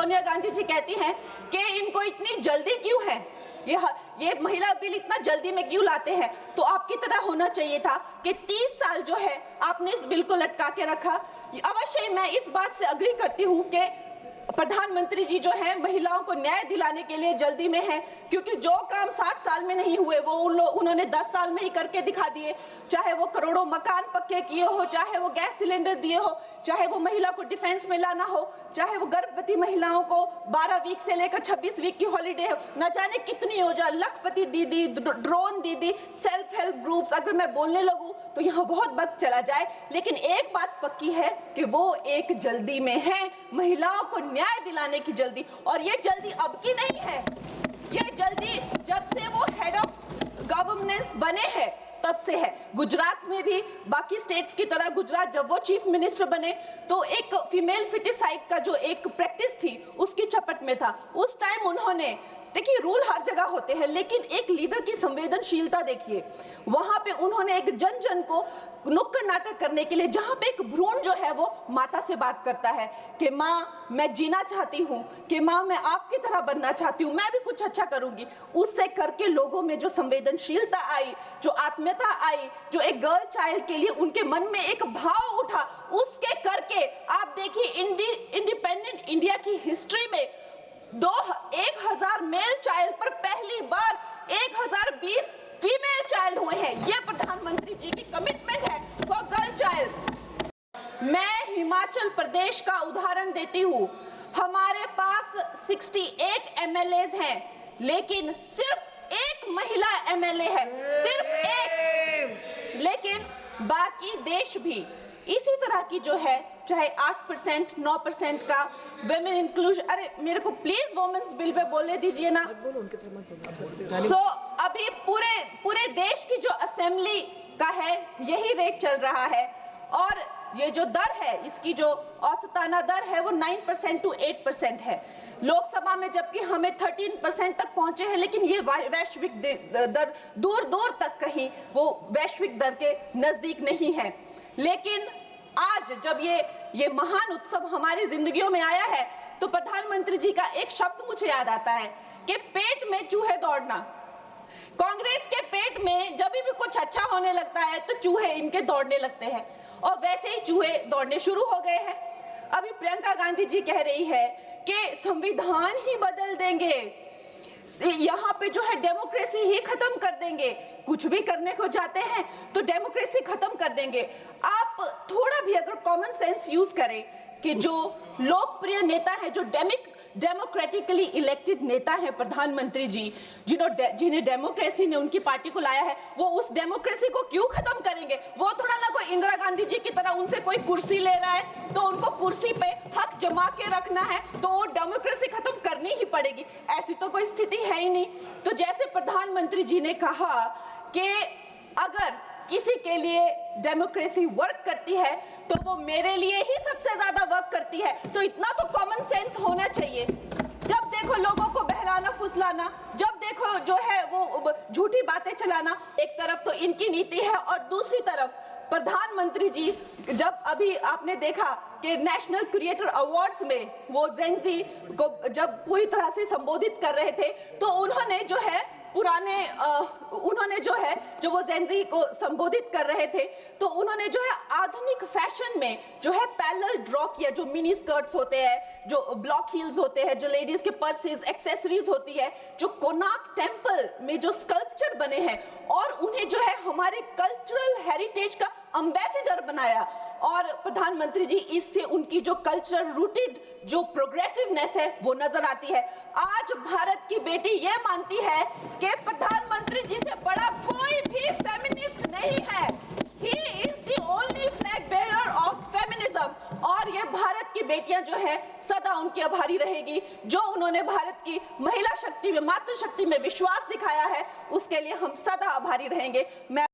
सोनिया गांधी जी कहती हैं कि इनको इतनी जल्दी क्यों है, ये महिला बिल इतना जल्दी में क्यों लाते हैं। तो आपकी तरह होना चाहिए था कि 30 साल जो है आपने इस बिल को लटका के रखा। अवश्य मैं इस बात से अग्री करती हूँ कि प्रधानमंत्री जी जो है महिलाओं को न्याय दिलाने के लिए जल्दी में है, क्योंकि जो काम 60 साल में नहीं हुए वो उन्होंने 10 साल में ही करके दिखा दिए। चाहे वो करोड़ों मकान पक्के किए हो, चाहे वो गैस सिलेंडर दिए हो, चाहे वो महिला को डिफेंस में लाना हो, चाहे वो गर्भवती महिलाओं को 12 वीक से लेकर 26 वीक की हॉलीडे हो, न जाने कितनी योजना, लखपति दीदी, ड्रोन दीदी, सेल्फ हेल्प ग्रुप्स। अगर मैं बोलने लगूं तो यहाँ बहुत वक्त चला जाए, लेकिन एक बात पक्की है कि वो एक जल्दी में है, महिलाओं को न्याय दिलाने की जल्दी। और ये जल्दी अब की नहीं है, ये जल्दी जब से वो हेड ऑफ गवर्नेंस बने हैं तब से है। गुजरात में भी बाकी स्टेट्स की तरह गुजरात जब वो चीफ मिनिस्टर बने तो एक फीमेल फिटिसाइड का जो एक प्रैक्टिस थी उसकी चपेट में था। उस टाइम उन्होंने, देखिए रूल हर जगह होते हैं, लेकिन एक लीडर की संवेदनशीलता देखिए, वहां पे उन्होंने एक जन जन को नुक्कड़ नाटक करने के लिए, जहां पे एक भ्रूण जो है वो माता से बात करता है कि माँ मैं जीना चाहती हूँ, कि माँ मैं आपकी तरह बनना चाहती हूँ, मैं भी कुछ अच्छा करूंगी, उससे करके लोगों में जो संवेदनशीलता आई, जो आत्मीयता आई, जो एक गर्ल चाइल्ड के लिए उनके मन में एक भाव उठा, उसके करके आप देखिए इंडिपेंडेंट इंडिया की हिस्ट्री में 1000 मेल चाइल्ड पर पहली बार 1020 फीमेल चाइल्ड हुए हैं। ये प्रधानमंत्री जी की कमिटमेंट है फॉर गर्ल चाइल्ड। मैं हिमाचल प्रदेश का उदाहरण देती हूँ, हमारे पास 68 एमएलएज हैं, लेकिन सिर्फ एक महिला एमएलए है, सिर्फ एक। लेकिन बाकी देश भी इसी तरह की जो है, चाहे 8%, 9% का वेमेन इंक्लूजन, अरे मेरे को प्लीज वुमेन्स बिल पे बोलने दीजिए ना। तो अभी पूरे देश की जो असेंबली का है यही रेट चल रहा है, और ये जो दर है, इसकी जो औसताना दर है वो 9% to 8% है। लोकसभा में जबकि हमें 13% तक पहुंचे हैं, लेकिन ये वैश्विक दर दूर दूर तक कहीं वो वैश्विक दर के नजदीक नहीं है। लेकिन आज जब ये महान उत्सव हमारी जिंदगियों में आया है तो प्रधानमंत्री जी का एक शब्द मुझे याद आता है कि पेट में चूहे दौड़ना। कांग्रेस के पेट में जब भी कुछ अच्छा होने लगता है तो चूहे इनके दौड़ने लगते हैं, और वैसे ही चूहे दौड़ने शुरू हो गए हैं। अभी प्रियंका गांधी जी कह रही है कि संविधान ही बदल देंगे, यहाँ पे जो है डेमोक्रेसी ही खत्म कर देंगे, कुछ भी करने को जाते हैं तो डेमोक्रेसी खत्म कर देंगे। आप थोड़ा भी अगर कॉमन सेंस यूज करें कि जो लोकप्रिय नेता है, जो डेमोक्रेटिकली इलेक्टेड नेता है प्रधानमंत्री जी, जिन्हें डेमोक्रेसी ने उनकी पार्टी को लाया है, वो उस डेमोक्रेसी को क्यों खत्म करेंगे। वो थोड़ा ना कोई इंदिरा गांधी जी की तरह उनसे कोई कुर्सी ले रहा है तो उनको कुर्सी पे हक जमा के रखना है तो वो डेमोक्रेसी खत्म करनी ही पड़ेगी, ऐसी तो कोई स्थिति है ही नहीं। तो जैसे प्रधानमंत्री जी ने कहा कि अगर किसी के लिए डेमोक्रेसी वर्क करती है तो वो मेरे लिए ही सबसे ज्यादा वर्क करती है, तो इतना तो कॉमन सेंस होना चाहिए। जब देखो लोगों को बहलाना फुसलाना, जब देखो जो है वो झूठी बातें चलाना, एक तरफ तो इनकी नीति है और दूसरी तरफ प्रधानमंत्री जी, जब अभी आपने देखा कि नेशनल क्रिएटर अवार्ड्स में वो जेनजी को जब पूरी तरह से संबोधित कर रहे थे तो उन्होंने जो है जो वो जेनजी को संबोधित कर रहे थे तो उन्होंने जो है आधुनिक फैशन में जो है पैरेलल ड्रॉ किया, जो मिनी स्कर्ट्स होते हैं, जो ब्लॉक हील्स होते हैं, जो लेडीज के पर्सेस, एक्सेसरीज होती है, जो कोणार्क टेम्पल में जो स्कल्पचर बने हैं, और उन्हें जो है हमारे कल्चरल हेरिटेज का एम्बेसडर बनाया। और प्रधानमंत्री जी, इससे उनकी जो कल्चरल रूटेड जो प्रोग्रेसिवनेस है वो नजर आती है। आज भारत की बेटी ये मानती है कि प्रधानमंत्री जी से बड़ा कोई भी फेमिनिस्ट नहीं है। He is the only flag bearer of feminism। और ये भारत की बेटियां जो है सदा उनकी आभारी रहेगी, जो उन्होंने भारत की महिला शक्ति में, मातृशक्ति में विश्वास दिखाया है, उसके लिए हम सदा आभारी रहेंगे। मैं